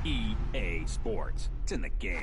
EA Sports. It's in the game.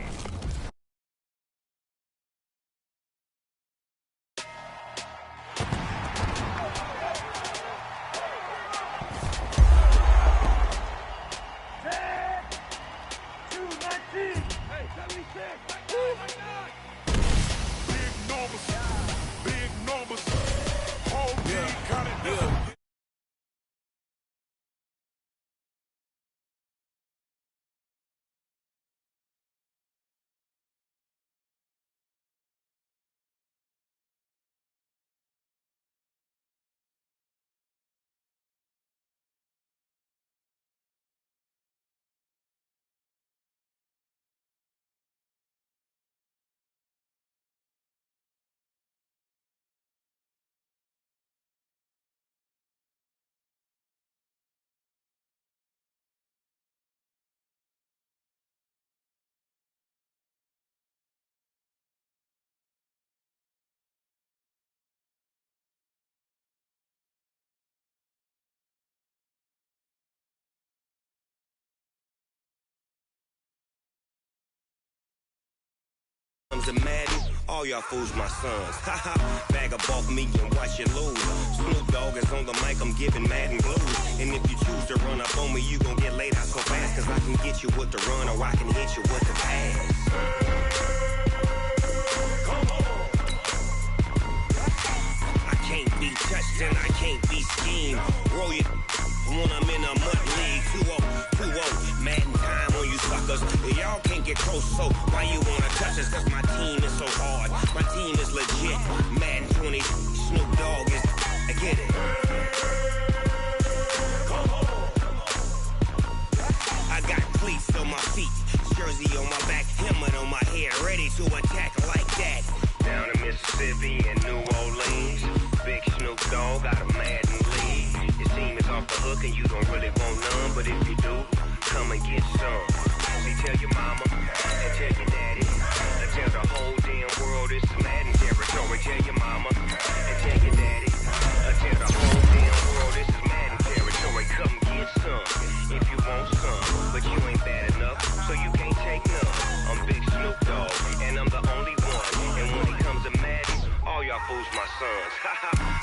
Madden, all y'all fools my sons. Haha, bag of bulk me and watch you lose. Snoop Dogg is on the mic, I'm giving Madden blues. And if you choose to run up on me, you gon' get laid out so fast. Cause I can get you with the run or I can hit you with the pass. Come on. I can't be touched and I can't be schemed. Roll it when I'm in a mud league. 2-0, Madden time on you suckers. Y'all can't get close, so why you wanna touch us? Cause my team is so hard, my team is legit. Madden 20, Snoop Dogg is, I get it. Come on. I got cleats on my feet, jersey on my back, helmet on my head, ready to attack like that. Down in Mississippi and New Orleans, big Snoop Dogg got a Madden lead. Your team is off the hook and you don't really want none, but if you do, come and get some. See, tell your mama and tell your daddy, and tell the whole damn world it's Madden territory. Tell your mama and tell your daddy, and tell the whole damn world this is Madden territory. Come get some if you want some, but you ain't bad enough, so you can't take none. I'm Big Snoop Dogg, and I'm the only one. And when it comes to Madden, all y'all fools my sons.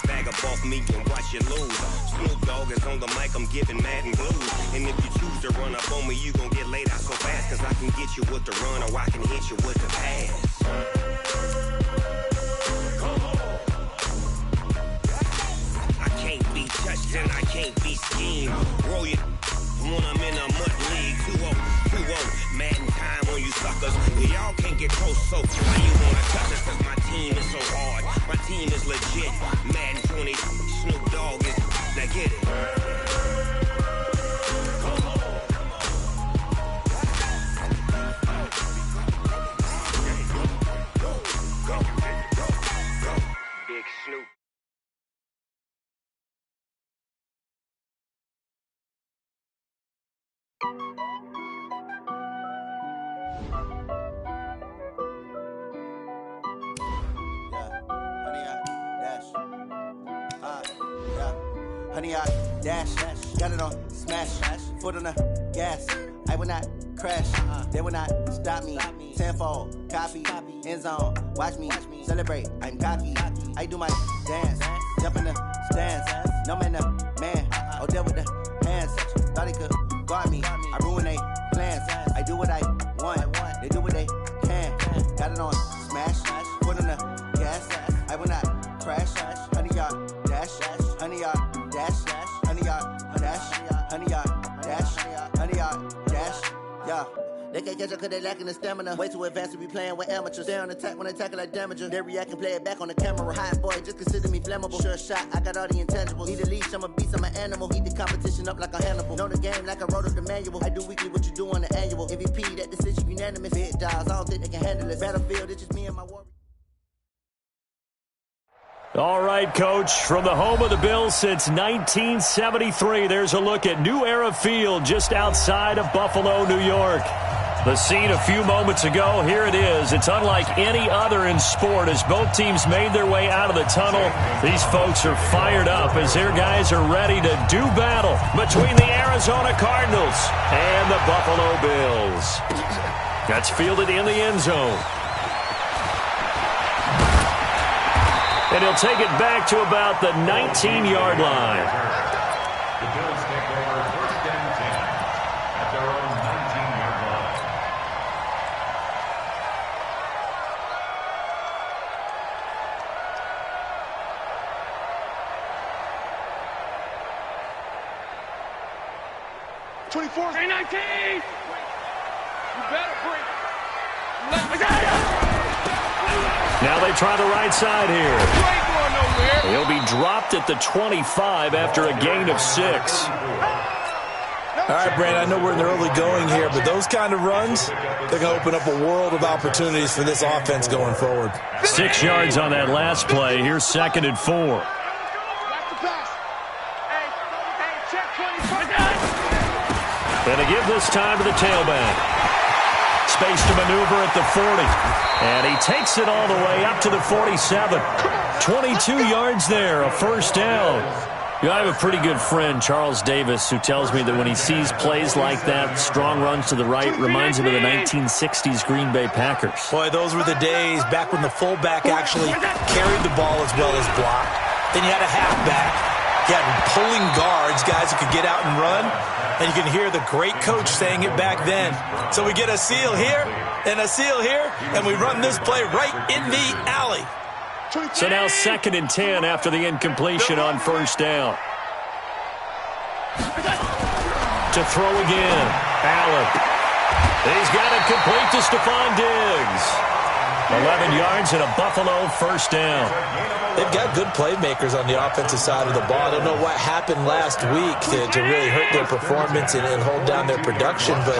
Bag of bulk me and watch you lose. Snoop Dogg is on the mic, I'm giving Madden blues. And if you choose to run up on me, you gon' get laid out so fast. Cause I can get you with the run or I can hit you with the pass. Come on. I can't be touched and I can't be schemed. Roll it when I'm in a mud league. 2-0, Madden time on you suckers. Y'all can't get close, so why you wanna touch us? Cause my team is so hard, my team is legit. Madden 20, Snoop Dogg is, now get it. Come on. Go. Big Snoop. Honey, I dash, got it on smash, foot on the gas. I will not crash, they will not stop me. Tenfold, copy, end zone, watch me celebrate. I'm cocky, I do my dance, jump in the stands. No man, the man, oh, there with the hands. Thought he could guard me, I ruin they plans. I do what I want, they do what they can. Got it on smash, foot on the gas. I will not crash, honey, y'all dash, honey, y'all dash, honey, y'all dash, honey, y'all dash, honey, y'all dash, yeah. They can't catch up cause they lacking the stamina. Way too advanced to be playing with amateurs. Stay on attack when they tackle like damager. They react and play it back on the camera. Hot boy, just consider me flammable. Sure shot, I got all the intangibles. Need a leash, I'm a beast, I'm an animal. Heat the competition up like a Hannibal. Know the game like I wrote up the manual. I do weekly what you do on the annual. MVP, that decision unanimous. Big dials, I don't think they can handle it. Battlefield, it's just me and my warrior. All right, Coach, from the home of the Bills since 1973, there's a look at New Era Field just outside of Buffalo, New York. The scene a few moments ago, here it is. It's unlike any other in sport as both teams made their way out of the tunnel. These folks are fired up as their guys are ready to do battle between the Era Arizona Cardinals and the Buffalo Bills. That's fielded in the end zone. And he'll take it back to about the 19-yard line. The Bills take over 1st and 10 at their own 19-yard line. Now they try the right side here. He'll be dropped at the 25 after a gain of 6. All right, Brandon, I know we're in the early going here, but those kind of runs, they're going to open up a world of opportunities for this offense going forward. 6 yards on that last play. Here's 2nd and 4. And to give this time to the tailback. Space to maneuver at the 40. And he takes it all the way up to the 47. 22 yards there, a 1st down. You know, I have a pretty good friend, Charles Davis, who tells me that when he sees plays like that, strong runs to the right, reminds him of the 1960s Green Bay Packers. Boy, those were the days back when the fullback actually carried the ball as well as blocked. Then you had a halfback. You had pulling guards, guys who could get out and run. And you can hear the great coach saying it back then. So we get a seal here and a seal here, and we run this play right in the alley. So now 2nd and 10 after the incompletion on 1st down. To throw again. Allen. He's got it complete to Stephon Diggs. 11 yards and a Buffalo 1st down. They've got good playmakers on the offensive side of the ball. I don't know what happened last week to really hurt their performance and hold down their production, but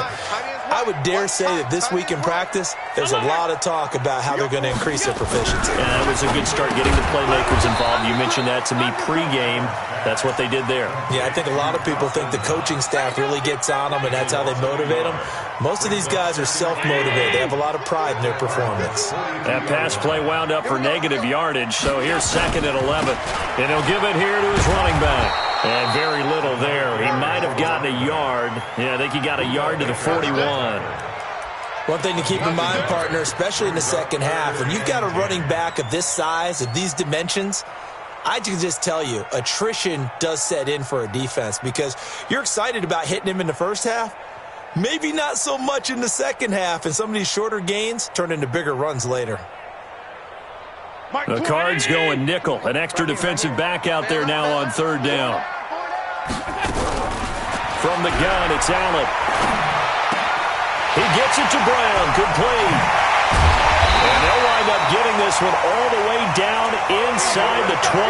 I would dare say that this week in practice, there's a lot of talk about how they're going to increase their proficiency. And that was a good start getting the playmakers involved. You mentioned that to me pregame. That's what they did there. Yeah, I think a lot of people think the coaching staff really gets on them, and that's how they motivate them. Most of these guys are self-motivated. They have a lot of pride in their performance. That pass play wound up for negative yardage, so here's 2nd and 11. And he'll give it here to his running back. And very little there. He might have gotten a yard. Yeah, I think he got a yard to the 41. One thing to keep in mind, partner, especially in the second half, when you've got a running back of this size, of these dimensions, I can just tell you, attrition does set in for a defense because you're excited about hitting him in the first half. Maybe not so much in the second half, and some of these shorter gains turn into bigger runs later. The Cards going nickel. An extra defensive back out there now on 3rd down. From the gun, it's Allen. He gets it to Brown. Complete. And they'll wind up getting this one all the way down inside the 20.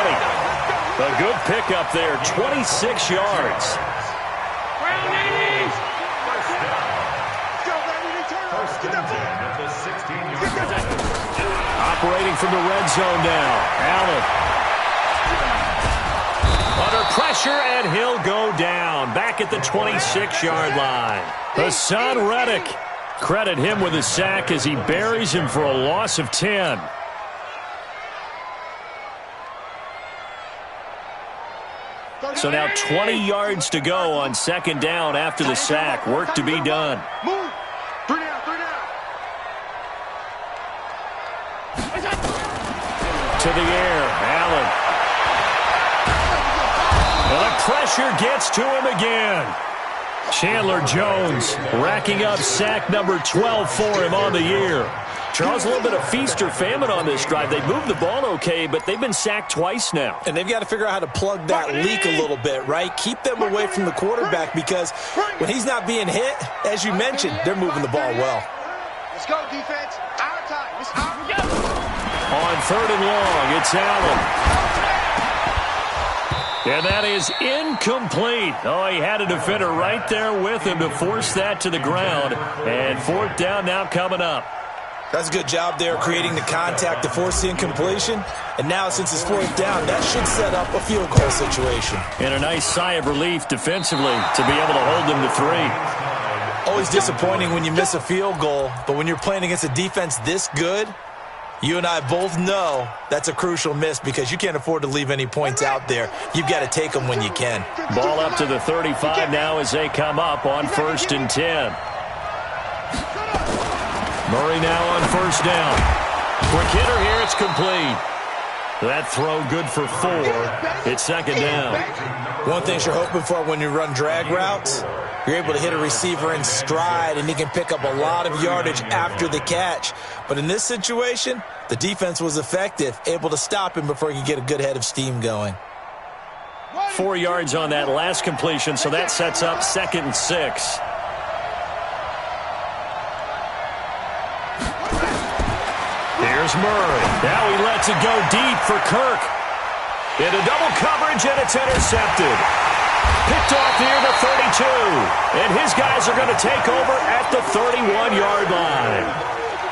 A good pickup there, 26 yards. Operating from the red zone now. Allen. Under pressure, and he'll go down. Back at the 26-yard line. Hassan Reddick. Credit him with a sack as he buries him for a loss of 10. So now 20 yards to go on 2nd down after the sack. Work to be done. To the air, Allen. And the pressure gets to him again. Chandler Jones racking up sack number 12 for him on the year. Charles, a little bit of feast or famine on this drive. They moved the ball okay, but they've been sacked twice now. And they've got to figure out how to plug that leak a little bit, right? Keep them away from the quarterback because when he's not being hit, as you mentioned, they're moving the ball well. Let's go, defense. Our time. It's our time. On 3rd and long, it's Allen. And that is incomplete. Oh, he had a defender right there with him to force that to the ground. And 4th down now coming up. That's a good job there creating the contact to force the incompletion. And now since it's 4th down, that should set up a field goal situation. And a nice sigh of relief defensively to be able to hold them to 3. Always disappointing when you miss a field goal, but when you're playing against a defense this good, You and I both know that's a crucial miss because you can't afford to leave any points out there. You've got to take them when you can. Ball up to the 35 now as they come up on 1st and 10. Murray now on 1st down. Quick hitter here, it's complete. That throw good for 4. It's 2nd down. One thing you're hoping for when you run drag routes, you're able to hit a receiver in stride and he can pick up a lot of yardage after the catch. But in this situation, the defense was effective, able to stop him before he could get a good head of steam going. 4 yards on that last completion, so that sets up 2nd and 6. Here's Murray. Now he lets it go deep for Kirk. Into double coverage, and it's intercepted. Picked off near the 32. And his guys are going to take over at the 31-yard line.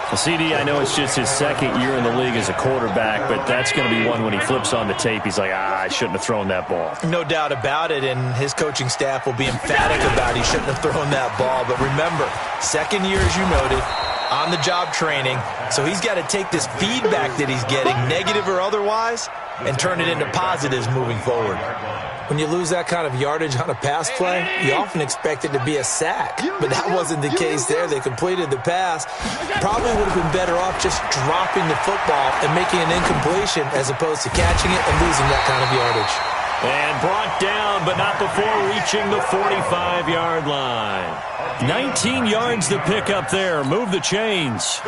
Well, CD, I know it's just his 2nd year in the league as a quarterback, but that's going to be one when he flips on the tape. He's like, I shouldn't have thrown that ball. No doubt about it, and his coaching staff will be emphatic about he shouldn't have thrown that ball. But remember, 2nd year, as you noted, on-the-job training, so he's got to take this feedback that he's getting, negative or otherwise, and turn it into positives moving forward. When you lose that kind of yardage on a pass play, you often expect it to be a sack, but that wasn't the case there. They completed the pass. Probably would have been better off just dropping the football and making an incompletion as opposed to catching it and losing that kind of yardage. And brought down, but not before reaching the 45-yard line. 19 yards to pick up there. Move the chains.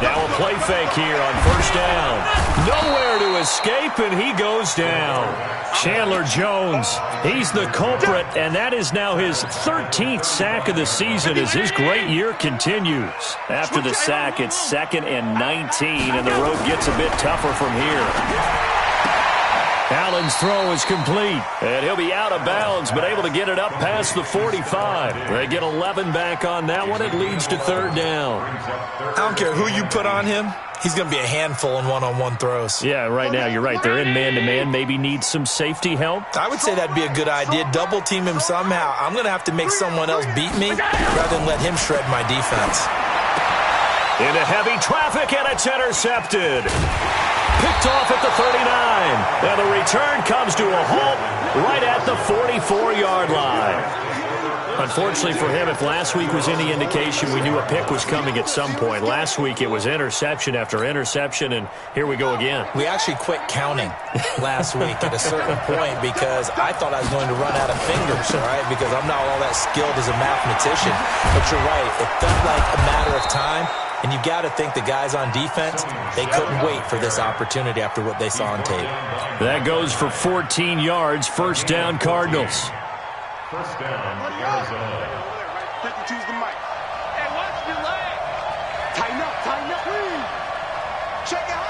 Now a play fake here on 1st down. Nowhere to escape, and he goes down. Chandler Jones, he's the culprit, and that is now his 13th sack of the season as his great year continues. After the sack, it's 2nd and 19, and the road gets a bit tougher from here. Allen's throw is complete, and he'll be out of bounds, but able to get it up past the 45. They get 11 back on that one. It leads to 3rd down. I don't care who you put on him. He's going to be a handful in one-on-one throws. Yeah, right now, you're right. They're in man-to-man. Maybe need some safety help. I would say that'd be a good idea. Double-team him somehow. I'm going to have to make someone else beat me rather than let him shred my defense. Into heavy traffic, and it's intercepted. Picked off at the 39. And the return comes to a halt right at the 44-yard line. Unfortunately for him, if last week was any indication, we knew a pick was coming at some point. Last week it was interception after interception, and here we go again. We actually quit counting last week at a certain point because I thought I was going to run out of fingers, all right, because I'm not all that skilled as a mathematician. But you're right. It felt like a matter of time. And you got to think the guys on defense, they couldn't wait for this opportunity after what they saw on tape. That goes for 14 yards. 1st down, Cardinals. 1st down, Arizona. 52's the mic. Hey, watch your leg. Tighten up, tighten up. Check out.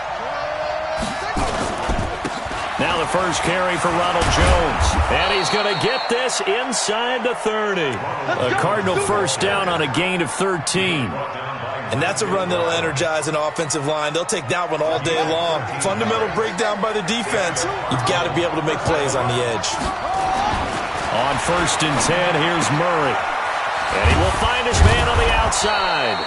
Now the first carry for Ronald Jones. And he's going to get this inside the 30. A Cardinal 1st down on a gain of 13. And that's a run that'll energize an offensive line. They'll take that one all day long. Fundamental breakdown by the defense. You've got to be able to make plays on the edge. On 1st and 10, here's Murray. And he will find his man on the outside.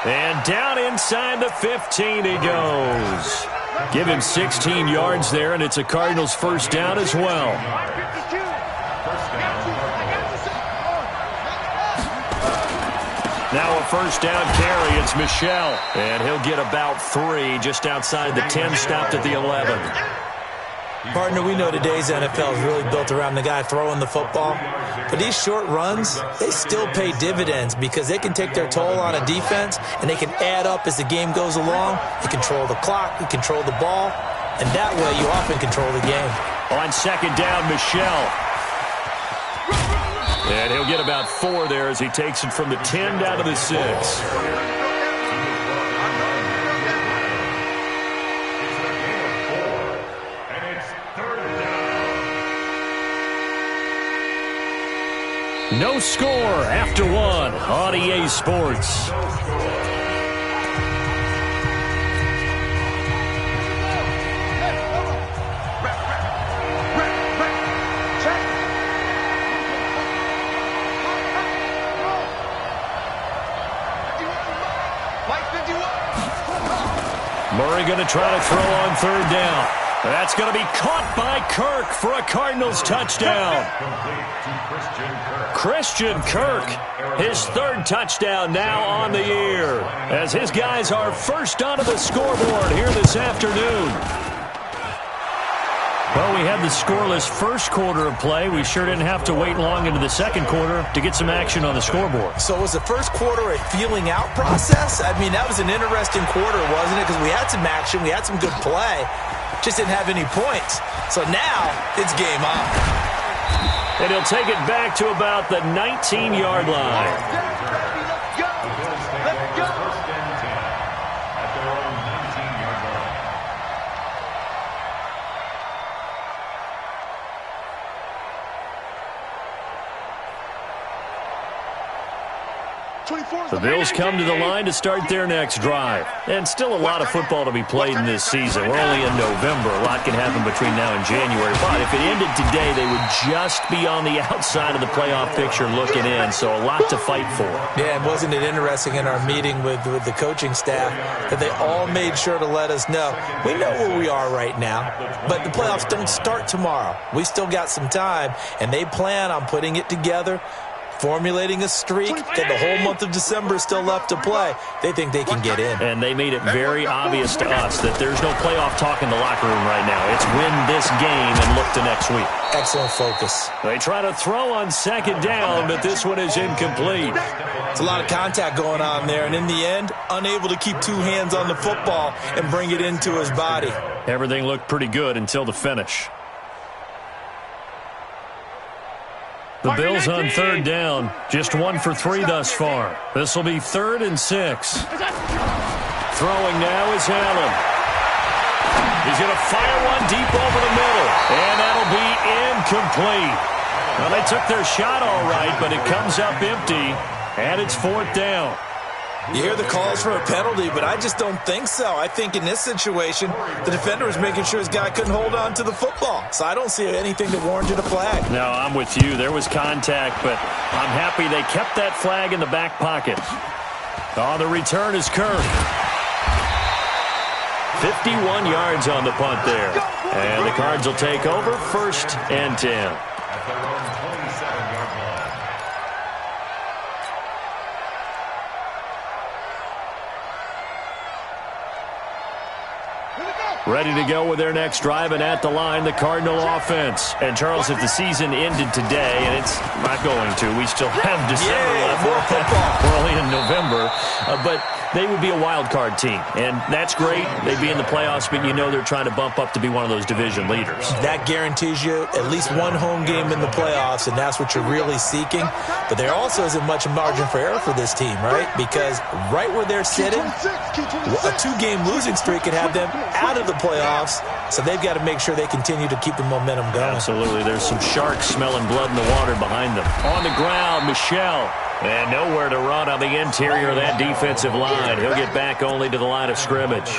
And down inside the 15 he goes. Give him 16 yards there, and it's a Cardinals 1st down as well. Now a 1st down carry. It's Michel. And he'll get about 3 just outside the 10, stopped at the 11. Partner, we know today's NFL is really built around the guy throwing the football. But these short runs, they still pay dividends because they can take their toll on a defense and they can add up as the game goes along. You control the clock, you control the ball, and that way you often control the game. On 2nd down, Michel. And he'll get about 4 there as he takes it from the 10 down to the 6. No score after 1 on EA Sports. Murray going to try to throw on third down. That's going to be caught by Kirk for a Cardinals touchdown. Christian Kirk, his third touchdown now on the year, as his guys are first onto the scoreboard here this afternoon. Well, we had the scoreless first quarter of play. We sure didn't have to wait long into the second quarter to get some action on the scoreboard. So was the first quarter a feeling out process? I mean, that was an interesting quarter, wasn't it? Because we had some action, we had some good play, just didn't have any points. So now it's game on. And he'll take it back to about the 19-yard line. First and 10 at their own 19-yard line. The Bills come to the line to start their next drive. And still a lot of football to be played in this season. We're only in November. A lot can happen between now and January. But if it ended today, they would just be on the outside of the playoff picture looking in. So a lot to fight for. Yeah, and wasn't it interesting in our meeting with the coaching staff that they all made sure to let us know, we know where we are right now, but the playoffs don't start tomorrow. We still got some time, and they plan on putting it together, formulating a streak, and the whole month of December is still left to play. They think they can get in. And they made it very obvious to us that there's no playoff talk in the locker room right now. It's win this game and look to next week. Excellent focus. They try to throw on second down, but this one is incomplete. It's a lot of contact going on there, and in the end, unable to keep two hands on the football and bring it into his body. Everything looked pretty good until the finish. The Bills on third down, just 1 for 3 thus far. This will be 3rd and 6. Throwing now is Allen. He's going to fire one deep over the middle, and that'll be incomplete. Well, they took their shot all right, but it comes up empty, and it's 4th down. You hear the calls for a penalty, but I just don't think so. I think in this situation, the defender was making sure his guy couldn't hold on to the football. So I don't see anything that warranted a flag. No, I'm with you. There was contact, but I'm happy they kept that flag in the back pocket. On the return is Kirk. 51 yards on the punt there. And the Cards will take over 1st and 10. At their own 27-yard line. Ready to go with their next drive, and at the line, the Cardinal offense. And, Charles, if the season ended today, and it's not going to, we still have December left. More football. We're only in November. But they would be a wild card team, and that's great. They'd be in the playoffs, but you know they're trying to bump up to be one of those division leaders. That guarantees you at least one home game in the playoffs, and that's what you're really seeking. But there also isn't much margin for error for this team, right? Because right where they're sitting, a 2-game losing streak could have them out of the playoffs, so they've got to make sure they continue to keep the momentum going. Absolutely. There's some sharks smelling blood in the water behind them. On the ground, Michel. And nowhere to run on the interior of that defensive line. He'll get back only to the line of scrimmage.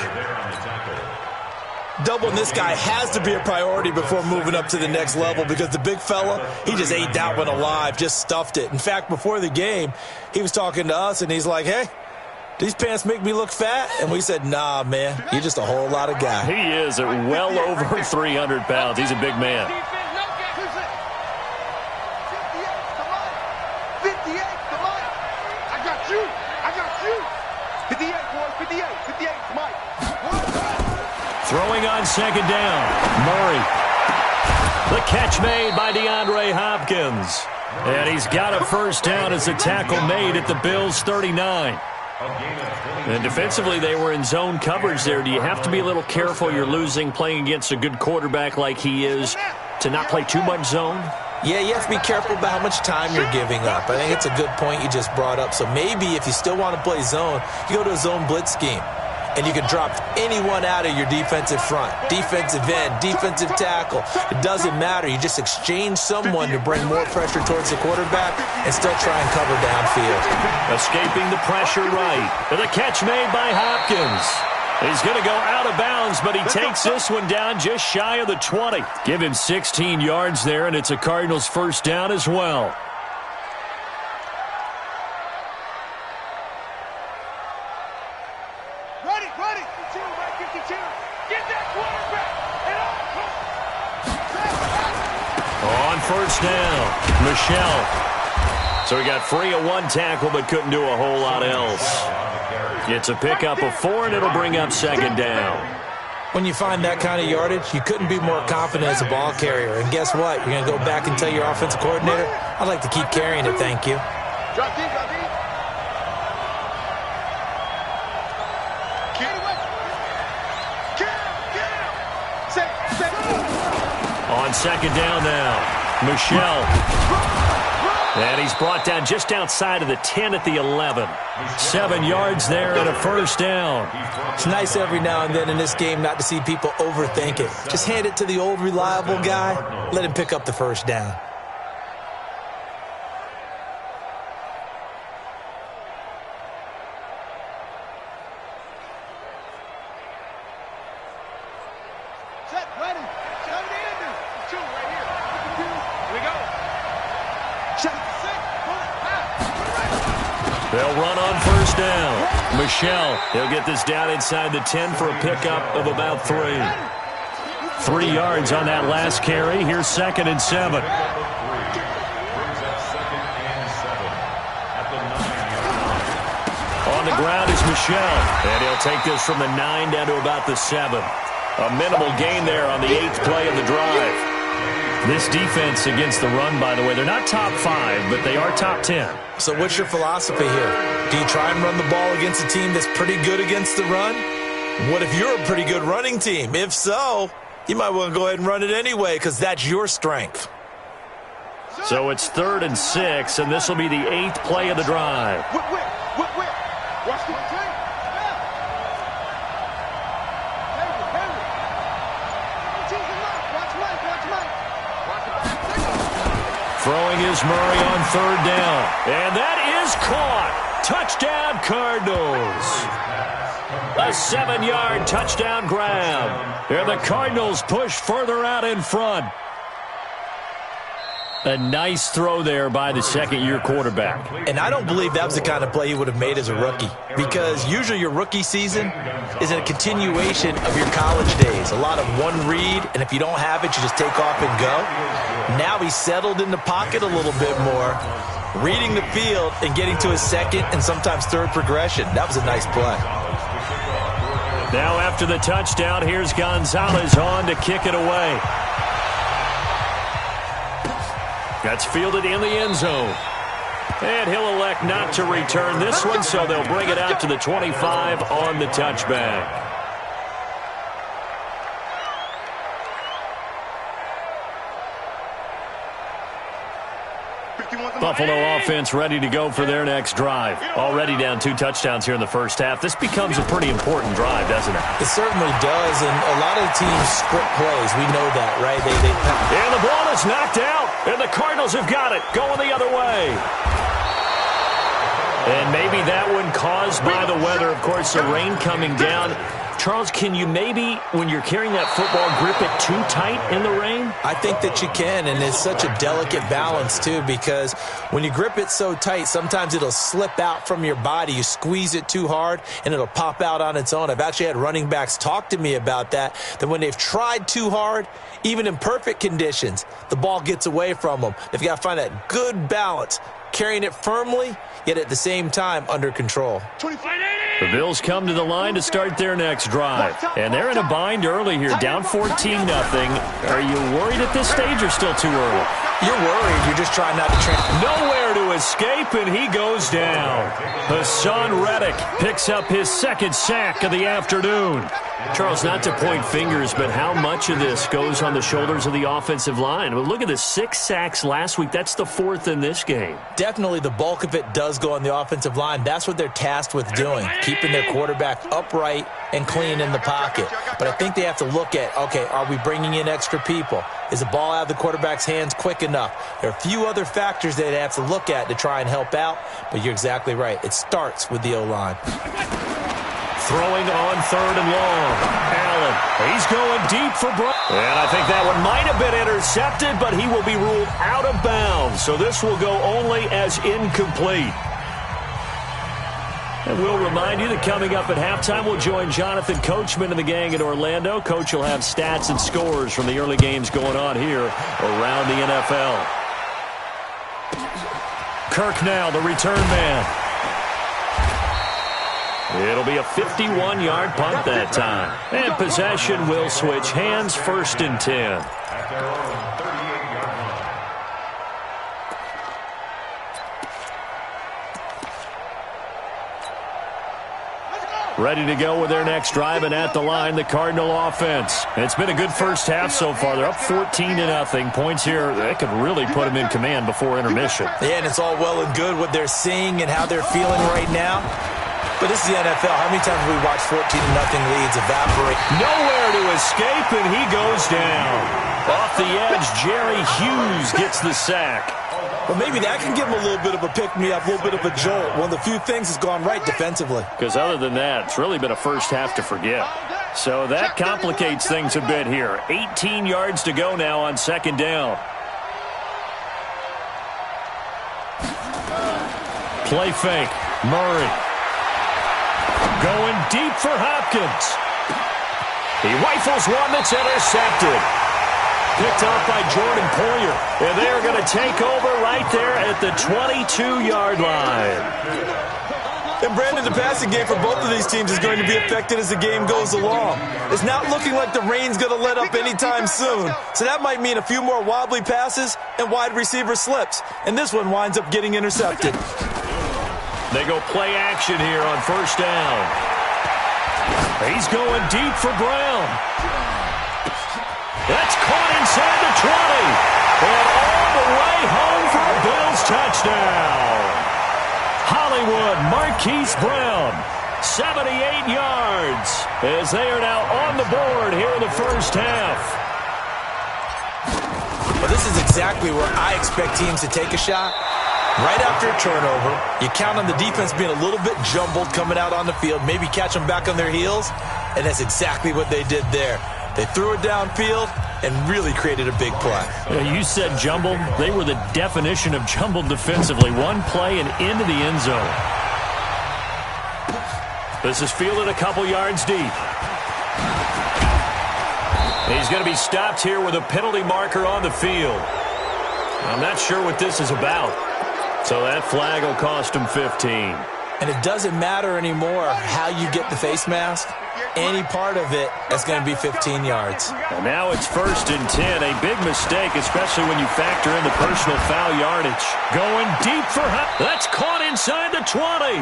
Doubling this guy has to be a priority before moving up to the next level, because the big fella, he just ate that one alive, just stuffed it. In fact, before the game, he was talking to us, and he's like, hey, these pants make me look fat? And we said, nah, man, you're just a whole lot of guy. He is at well over 300 pounds. He's a big man. Throwing on second down, Murray. The catch made by DeAndre Hopkins. And he's got a first down as the tackle made at the Bills' 39. And defensively, they were in zone coverage there. Do you have to be a little careful? You're losing, playing against a good quarterback like he is, to not play too much zone? Yeah, you have to be careful about how much time you're giving up. I think it's a good point you just brought up. So maybe if you still want to play zone, you go to a zone blitz scheme. And you can drop anyone out of your defensive front, defensive end, defensive tackle. It doesn't matter. You just exchange someone to bring more pressure towards the quarterback and still try and cover downfield. Escaping the pressure right. And the catch made by Hopkins. He's going to go out of bounds, but he takes this one down just shy of the 20. Give him 16 yards there, and it's a Cardinals first down as well. Ready. 52, right, 52. On first down, Michel. So he got free of one tackle but couldn't do a whole lot else. It's a pickup of 4, and it'll bring up second down. When you find that kind of yardage, you couldn't be more confident as a ball carrier. And guess what? You're going to go back and tell your offensive coordinator, I'd like to keep carrying it, thank you. Drop deep, drop deep. On second down now, Michel. And he's brought down just outside of the 10 at the 11. 7 yards there and a first down. It's nice every now and then in this game not to see people overthink it. Just hand it to the old reliable guy. Let him pick up the first down. Set, ready. 7 in. 2 right here. Here we go. Check. 6. They'll run on first down. Michel, he'll get this down inside the 10 for a pickup of about 3. 3 yards on that last carry. Here's 2nd and 7. On the ground is Michel, and he'll take this from the 9 down to about the 7. A minimal gain there on the 8th play of the drive. This defense against the run, by the way, they're not top 5, but they are top 10. So what's your philosophy here? Do you try and run the ball against a team that's pretty good against the run? What if you're a pretty good running team? If so, you might want to go ahead and run it anyway because that's your strength. So it's 3rd and 6, and this will be the 8th play of the drive. Whip. Watch the play. Throwing is Murray on 3rd down. And that is caught. Touchdown, Cardinals. A 7-yard touchdown grab. And the Cardinals push further out in front. A nice throw there by the second-year quarterback. And I don't believe that was the kind of play he would have made as a rookie because usually your rookie season is a continuation of your college days. A lot of one read, and if you don't have it, you just take off and go. Now he's settled in the pocket a little bit more, reading the field and getting to his second and sometimes third progression. That was a nice play. Now after the touchdown, here's Gonzalez on to kick it away. That's fielded in the end zone. And he'll elect not to return this one, so they'll bring it out to the 25 on the touchback. Buffalo offense ready to go for their next drive. Already down 2 touchdowns here in the first half. This becomes a pretty important drive, doesn't it? It certainly does, and a lot of the teams script plays. We know that, right? And the ball is knocked out, and the Cardinals have got it, going the other way. And maybe that one caused by the weather. Of course, the rain coming down. Charles, can you maybe, when you're carrying that football, grip it too tight in the rain? I think that you can, and it's such a delicate balance, too, because when you grip it so tight, sometimes it'll slip out from your body. You squeeze it too hard, and it'll pop out on its own. I've actually had running backs talk to me about that when they've tried too hard, even in perfect conditions, the ball gets away from them. They've got to find that good balance, carrying it firmly, yet at the same time under control. The Bills come to the line to start their next drive. And they're in a bind early here, down 14-0. Are you worried at this stage or still too early? You're worried. You're just trying not to nowhere to escape, and he goes down. Hassan Reddick picks up his 2nd sack of the afternoon. Charles, not to point fingers, but how much of this goes on the shoulders of the offensive line? Well, look at the 6 sacks last week. That's the 4th in this game. Definitely the bulk of it does go on the offensive line. That's what they're tasked with doing, keeping their quarterback upright and clean in the pocket. But I think they have to look at, okay, are we bringing in extra people? Is the ball out of the quarterback's hands quick enough? There are a few other factors they have to look at to try and help out, but you're exactly right. It starts with the O-line. Throwing on 3rd and long. Allen, he's going deep for Brown. And I think that one might have been intercepted, but he will be ruled out of bounds. So this will go only as incomplete. And we'll remind you that coming up at halftime, we'll join Jonathan Coachman and the gang in Orlando. Coach will have stats and scores from the early games going on here around the NFL. Kirk now, the return man. It'll be a 51-yard punt that time. And possession will switch hands, 1st and 10. At their own 38-yard line. Ready to go with their next drive, and at the line, the Cardinal offense. It's been a good first half so far. They're up 14-0. Points here, they could really put them in command before intermission. Yeah, and it's all well and good what they're seeing and how they're feeling right now. But this is the NFL. How many times have we watched 14-0 leads evaporate? Nowhere to escape, and he goes down. Off the edge, Jerry Hughes gets the sack. Well, maybe that can give him a little bit of a pick-me-up, a little bit of a jolt. One of the few things that's gone right defensively. Because other than that, it's really been a first half to forget. So that complicates things a bit here. 18 yards to go now on 2nd down. Play fake. Murray. Going deep for Hopkins. He rifles one that's intercepted. Picked up by Jordan Poyer. And they are going to take over right there at the 22-yard line. And Brandon, the passing game for both of these teams is going to be affected as the game goes along. It's not looking like the rain's going to let up anytime soon. So that might mean a few more wobbly passes and wide receiver slips. And this one winds up getting intercepted. They go play action here on 1st down. He's going deep for Brown. That's caught inside the 20. And all the way home for a Bills touchdown. Hollywood Marquise Brown, 78 yards, as they are now on the board here in the first half. Well, this is exactly where I expect teams to take a shot. Right after a turnover, you count on the defense being a little bit jumbled coming out on the field, maybe catch them back on their heels, and that's exactly what they did there. They threw it downfield and really created a big play. You said jumbled. They were the definition of jumbled defensively. One play and into the end zone. This is fielded a couple yards deep. He's going to be stopped here with a penalty marker on the field. I'm not sure what this is about. So that flag will cost him 15. And it doesn't matter anymore how you get the face mask. Any part of it is going to be 15 yards. And now it's 1st and 10. A big mistake, especially when you factor in the personal foul yardage. Going deep for that's caught inside the 20.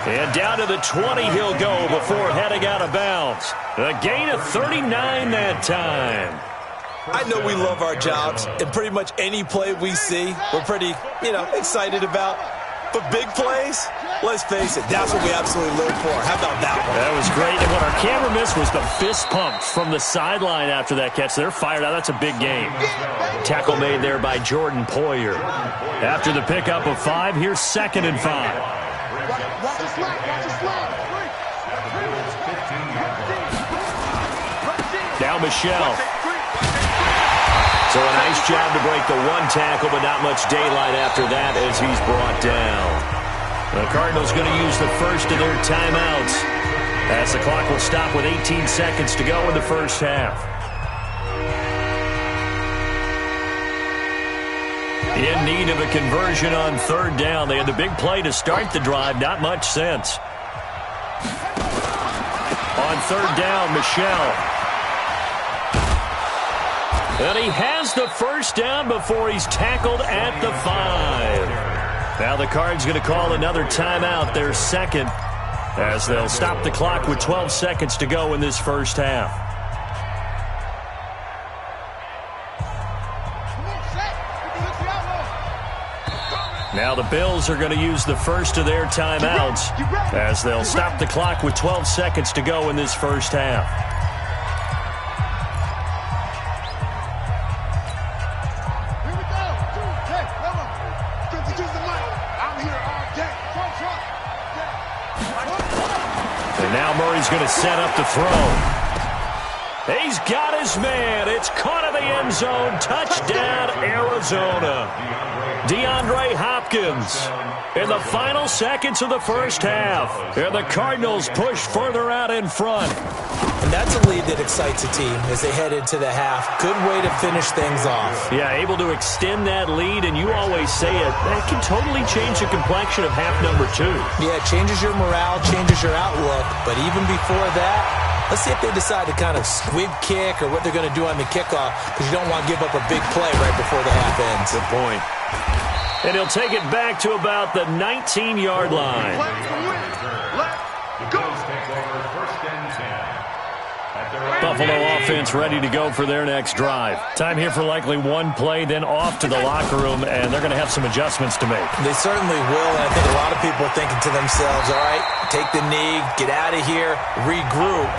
And down to the 20 he'll go before heading out of bounds. A gain of 39 that time. I know we love our jobs, and pretty much any play we see, we're pretty, excited about. But big plays, let's face it, that's what we absolutely live for. How about that one? That was great. And what our camera missed was the fist pump from the sideline after that catch. They're fired out. That's a big game. Tackle made there by Jordan Poyer. After the pickup of 5, here's 2nd and 5. Now Michelle. So a nice job to break the one tackle, but not much daylight after that as he's brought down. The Cardinals going to use the first of their timeouts as the clock will stop with 18 seconds to go in the first half. In need of a conversion on 3rd down. They had the big play to start the drive. Not much sense. On 3rd down, Michelle. And he has the first down before he's tackled at the 5. Now the Cards going to call another timeout, their 2nd, as they'll stop the clock with 12 seconds to go in this first half. Now the Bills are going to use the first of their timeouts as they'll stop the clock with 12 seconds to go in this first half. And now Murray's going to set up the throw. He's got his man. It's caught in the end zone. Touchdown, Arizona. DeAndre Hopkins in the final seconds of the first half. And the Cardinals push further out in front. And that's a lead that excites a team as they head into the half. Good way to finish things off. Yeah, able to extend that lead, and you always say it, that can totally change the complexion of half number 2. Yeah, it changes your morale, changes your outlook. But even before that, let's see if they decide to kind of squib kick or what they're going to do on the kickoff, because you don't want to give up a big play right before the half ends. Good point. And he'll take it back to about the 19-yard line. Buffalo offense ready to go for their next drive. Time here for likely one play, then off to the locker room, and they're going to have some adjustments to make. They certainly will, and I think a lot of people are thinking to themselves, all right, take the knee, get out of here, regroup.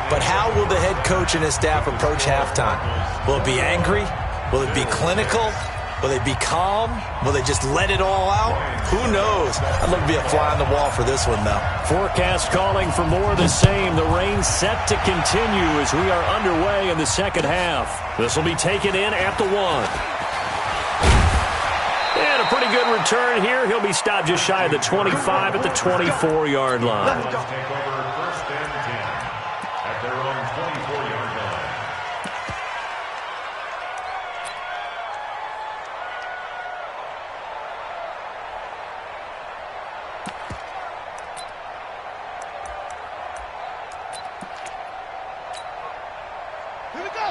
But how will the head coach and his staff approach halftime? Will it be angry? Will it be clinical? Will they be calm? Will they just let it all out? Who knows? I'd love to be a fly on the wall for this one, though. Forecast calling for more of the same. The rain set to continue as we are underway in the second half. This will be taken in at the 1. And a pretty good return here. He'll be stopped just shy of the 25 at the 24-yard line. Take over first and 10 at their own 24-yard line.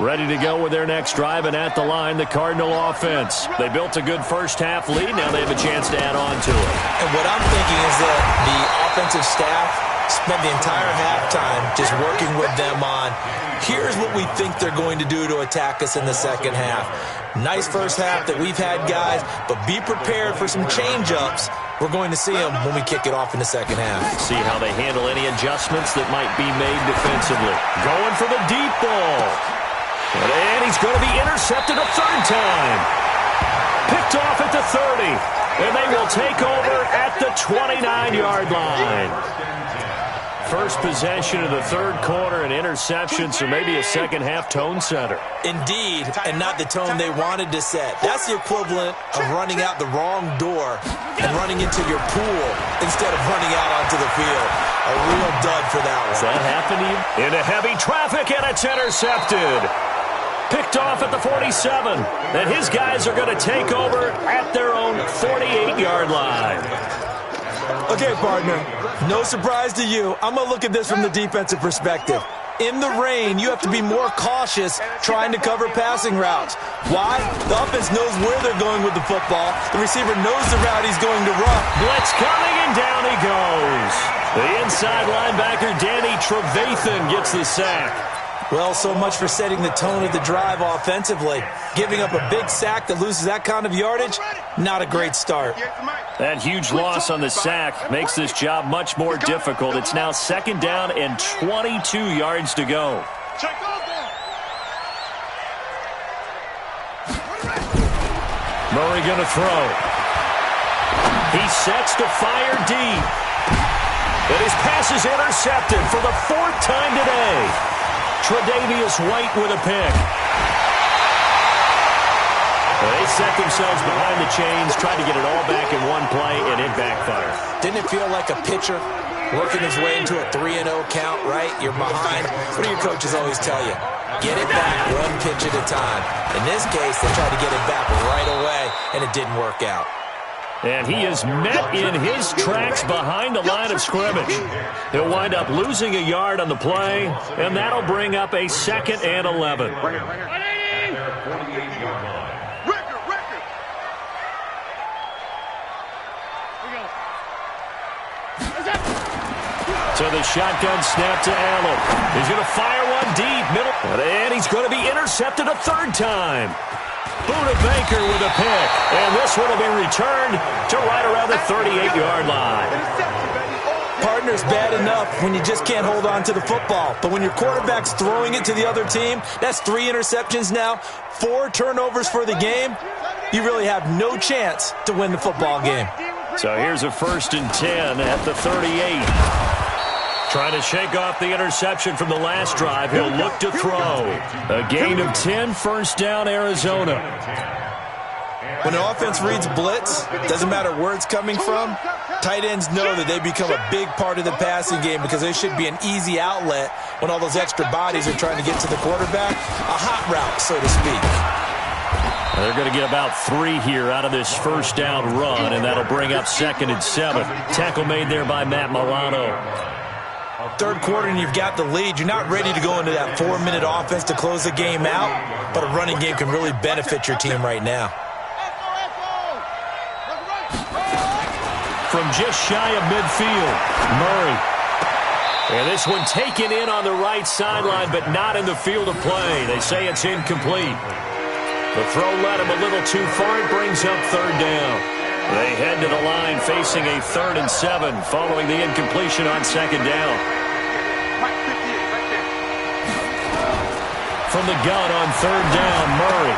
Ready to go with their next drive, and at the line, the Cardinal offense. They built a good first-half lead. Now they have a chance to add on to it. And what I'm thinking is that the offensive staff spent the entire halftime just working with them on, here's what we think they're going to do to attack us in the second half. Nice first half that we've had, guys, but be prepared for some change-ups. We're going to see them when we kick it off in the second half. See how they handle any adjustments that might be made defensively. Going for the deep ball. And he's going to be intercepted a third time. Picked off at the 30. And they will take over at the 29-yard line. First possession of the third quarter, an interception, so maybe a second-half tone setter. Indeed, and not the tone they wanted to set. That's the equivalent of running out the wrong door and running into your pool instead of running out onto the field. A real dud for that one. Does that happen to you? Into heavy traffic, and it's intercepted. Picked off at the 47. And his guys are going to take over at their own 48-yard line. Okay, partner, no surprise to you. I'm going to look at this from the defensive perspective. In the rain, you have to be more cautious trying to cover passing routes. Why? The offense knows where they're going with the football. The receiver knows the route he's going to run. Blitz coming, and down he goes. The inside linebacker, Danny Trevathan, gets the sack. Well, so much for setting the tone of the drive offensively. Giving up a big sack that loses that kind of yardage, not a great start. That huge loss on the sack makes this job much more difficult. It's now second down and 22 yards to go. Murray going to throw. He sets to fire deep. And his pass is intercepted for the 4th time today. Tre'Davious White with a pick. They set themselves behind the chains, tried to get it all back in one play, and it backfired. Didn't it feel like a pitcher working his way into a 3-0 count, right? You're behind. What do your coaches always tell you? Get it back one pitch at a time. In this case, they tried to get it back right away, and it didn't work out. And he is met in his tracks behind the line of scrimmage. He'll wind up losing a yard on the play, and that'll bring up a 2nd and 11. So the shotgun snap to Allen. He's going to fire one deep, middle, and he's going to be intercepted a 3rd time. Buda Baker with a pick, and this one will be returned to right around the 38-yard line. Partner's bad enough when you just can't hold on to the football. But when your quarterback's throwing it to the other team, that's 3 interceptions now, 4 turnovers for the game. You really have no chance to win the football game. So here's a 1st and 10 at the 38. Trying to shake off the interception from the last drive. He'll look to throw. A gain of 10, first down, Arizona. When an offense reads blitz, doesn't matter where it's coming from, tight ends know that they become a big part of the passing game because they should be an easy outlet when all those extra bodies are trying to get to the quarterback. A hot route, so to speak. They're going to get about 3 here out of this first down run, and that'll bring up 2nd and 7. Tackle made there by Matt Milano. Third quarter and you've got the lead. You're not ready to go into that 4-minute offense to close the game out, but a running game can really benefit your team right now. From just shy of midfield, Murray. And this one taken in on the right sideline, but not in the field of play. They say it's incomplete. The throw led him a little too far. It brings up 3rd down. They head to the line facing a 3rd and 7 following the incompletion on 2nd down. From the gun on 3rd down, Murray.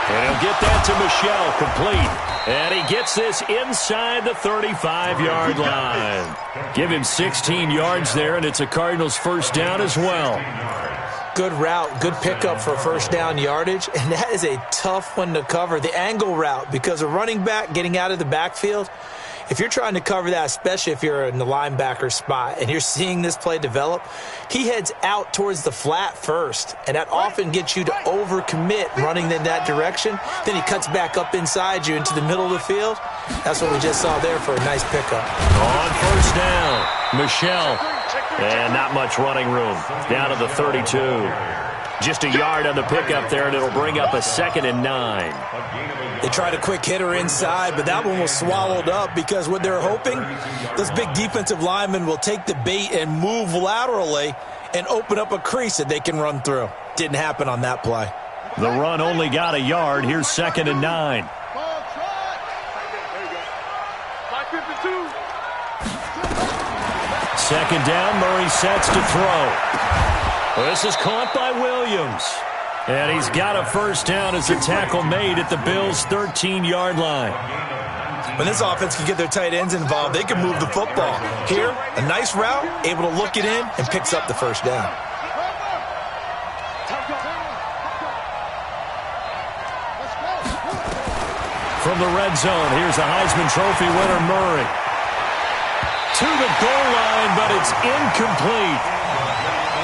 And he'll get that to Michel, complete. And he gets this inside the 35-yard line. Give him 16 yards there, and it's a Cardinals first down as well. Good route, good pickup for first down yardage, and that is a tough one to cover, the angle route, because a running back getting out of the backfield, if you're trying to cover that, especially if you're in the linebacker spot and you're seeing this play develop, he heads out towards the flat first, and that often gets you to overcommit running in that direction. Then he cuts back up inside you into the middle of the field. That's what we just saw there for a nice pickup. On first down, Michel. And not much running room. Down to the 32. Just a yard on the pickup there, and it'll bring up a 2nd and 9. They tried a quick hitter inside, but that one was swallowed up because what they're hoping, those big defensive linemen will take the bait and move laterally and open up a crease that they can run through. Didn't happen on that play. The run only got a yard. Here's 2nd and 9. Second down, Murray sets to throw. This is caught by Williams. And he's got a first down as the tackle made at the Bills' 13-yard line. When this offense can get their tight ends involved, they can move the football. Here, a nice route, able to look it in, and picks up the first down. From the red zone, here's the Heisman Trophy winner, Murray. To the goal line, but it's incomplete.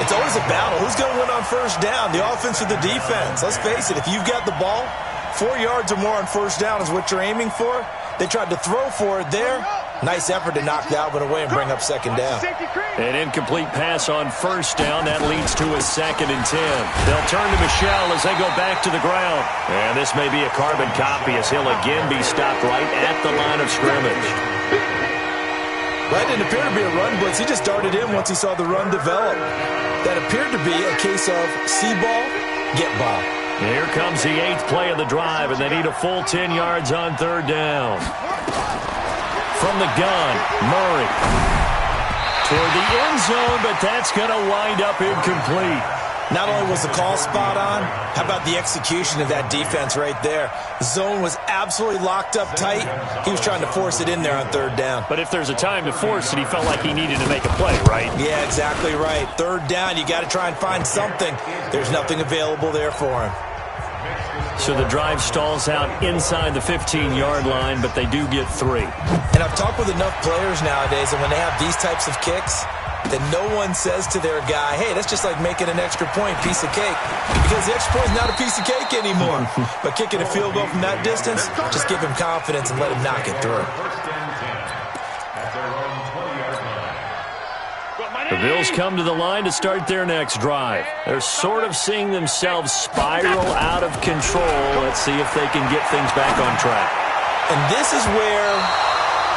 It's always a battle. Who's going to win on first down, the offense or the defense? Let's face it, if you've got the ball, 4 yards or more on first down is what you're aiming for. They tried to throw for it there. Nice effort to knock that one away and bring up 2nd down. An incomplete pass on first down. That leads to a 2nd and 10. They'll turn to Michel as they go back to the ground. And this may be a carbon copy as he'll again be stopped right at the line of scrimmage. That didn't appear to be a run blitz. He just darted in once he saw the run develop. That appeared to be a case of see ball, get ball. Here comes the 8th play of the drive, and they need a full 10 yards on 3rd down. From the gun, Murray. Toward the end zone, but that's going to wind up incomplete. Not only was the call spot on, how about the execution of that defense right there? The zone was absolutely locked up tight. He was trying to force it in there on 3rd down. But if there's a time to force it, he felt like he needed to make a play, right? Yeah, exactly right. 3rd down, you got to try and find something. There's nothing available there for him. So the drive stalls out inside the 15-yard line, but they do get 3. And I've talked with enough players nowadays, and when they have these types of kicks, that no one says to their guy, hey, that's just like making an extra point, piece of cake. Because the extra point is not a piece of cake anymore. But kicking a field goal from that distance, just give him confidence and let him knock it through. The Bills come to the line to start their next drive. They're sort of seeing themselves spiral out of control. Let's see if they can get things back on track. And this is where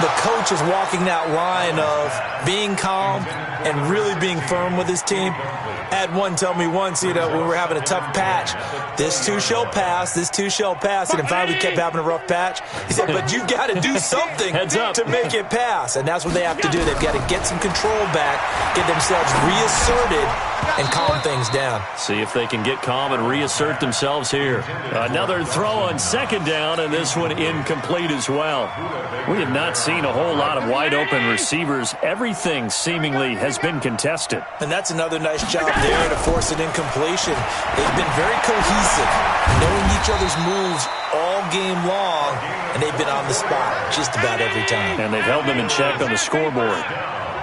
the coach is walking that line of being calm and really being firm with his team. I had one tell me once, when we were having a tough patch, this too shall pass, this too shall pass, and finally we kept having a rough patch. He said, but you got to do something to make it pass, and that's what they have to do. They've got to get some control back, get themselves reasserted, and calm things down. See if they can get calm and reassert themselves here. Another throw on second down, and this one incomplete as well. We have not seen a whole lot of wide-open receivers. Everything seemingly has been contested. And that's another nice job there to force an incompletion. They've been very cohesive, knowing each other's moves all game long, and they've been on the spot just about every time. And they've held them in check on the scoreboard.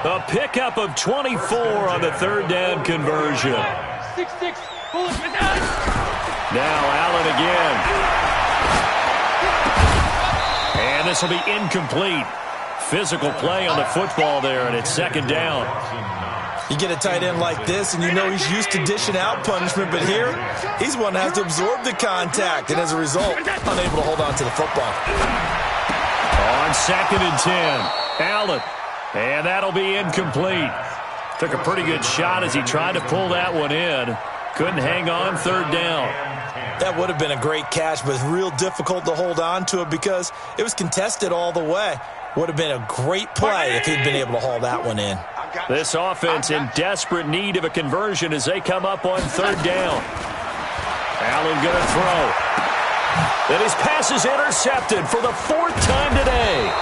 A pickup of 24 on the third down conversion. 6-6. Now Allen again. And this will be incomplete. Physical play on the football there, and it's second down. You get a tight end like this, and you know he's used to dishing out punishment, but here, he's one that has to absorb the contact, and as a result, unable to hold on to the football. On second and 10, Allen. And that'll be incomplete. Took a pretty good shot as he tried to pull that one in. Couldn't hang on third down. That would have been a great catch, but real difficult to hold on to it because it was contested all the way. Would have been a great play if he'd been able to haul that one in. This offense in desperate need of a conversion as they come up on third down. Allen going to throw. Then his pass is intercepted for the fourth time today.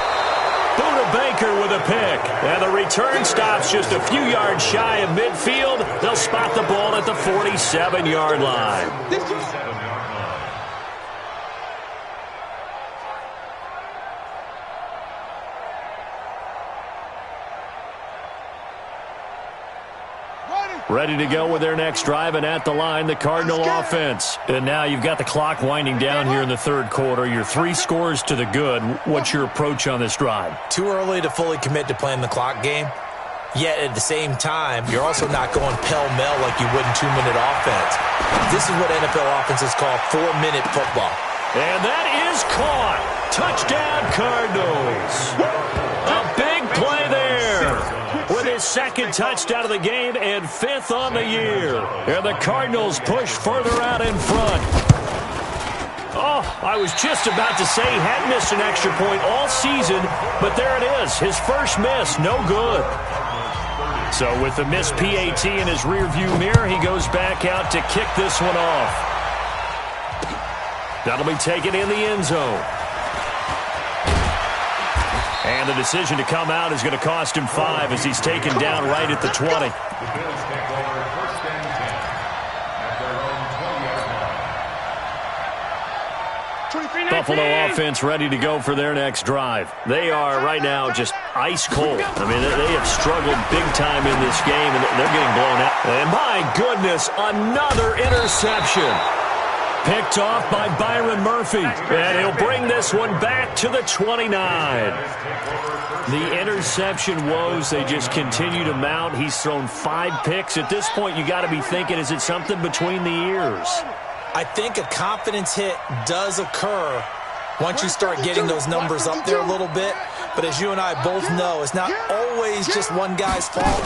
Buda Baker with a pick. And the return stops just a few yards shy of midfield. They'll spot the ball at the 47-yard line. Ready to go with their next drive, and at the line, the Cardinal offense. And now you've got the clock winding down here in the third quarter. You're 3 scores to the good. What's your approach on this drive? Too early to fully commit to playing the clock game. Yet at the same time, you're also not going pell-mell like you would in 2-minute offense. This is what NFL offenses call 4-minute football. And that is caught. Touchdown, Cardinals. A big play there. With his second touchdown of the game and 5th on the year. And the Cardinals push further out in front. Oh, I was just about to say he hadn't missed an extra point all season, but there it is. His first miss, no good. So with the missed PAT in his rearview mirror, he goes back out to kick this one off. That'll be taken in the end zone. And the decision to come out is going to cost him 5 as he's taken down right at the 20. The Bills take over first and 10 at their own 20-yard line. Buffalo offense ready to go for their next drive. They are right now just ice cold. I mean, they have struggled big time in this game, and they're getting blown out. And my goodness, another interception. Picked off by Byron Murphy. And he'll bring this one back to the 29. The interception woes, they just continue to mount. He's thrown 5 picks. At this point, you got to be thinking, is it something between the ears? I think a confidence hit does occur once you start getting those numbers up there a little bit. But as you and I both know, it's not always just one guy's fault.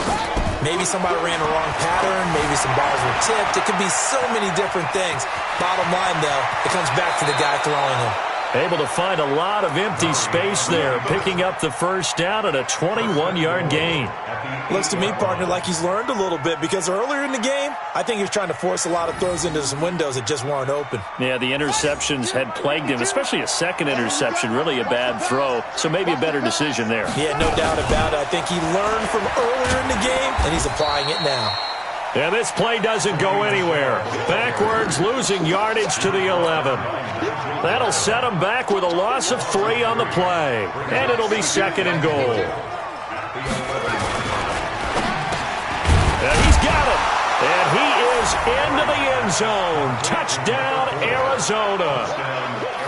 Maybe somebody ran a wrong pattern. Maybe some balls were tipped. It could be so many different things. Bottom line, though, it comes back to the guy throwing them. Able to find a lot of empty space there, picking up the first down at a 21-yard gain. Looks to me, partner, like he's learned a little bit because earlier in the game, I think he was trying to force a lot of throws into some windows that just weren't open. Yeah, the interceptions had plagued him, especially a second interception, really a bad throw, so maybe a better decision there. Yeah, no doubt about it. I think he learned from earlier in the game, and he's applying it now. And this play doesn't go anywhere. Backwards, losing yardage to the 11. That'll set him back with a loss of 3 on the play. And it'll be second and goal. And he's got it. And he is into the end zone. Touchdown, Arizona.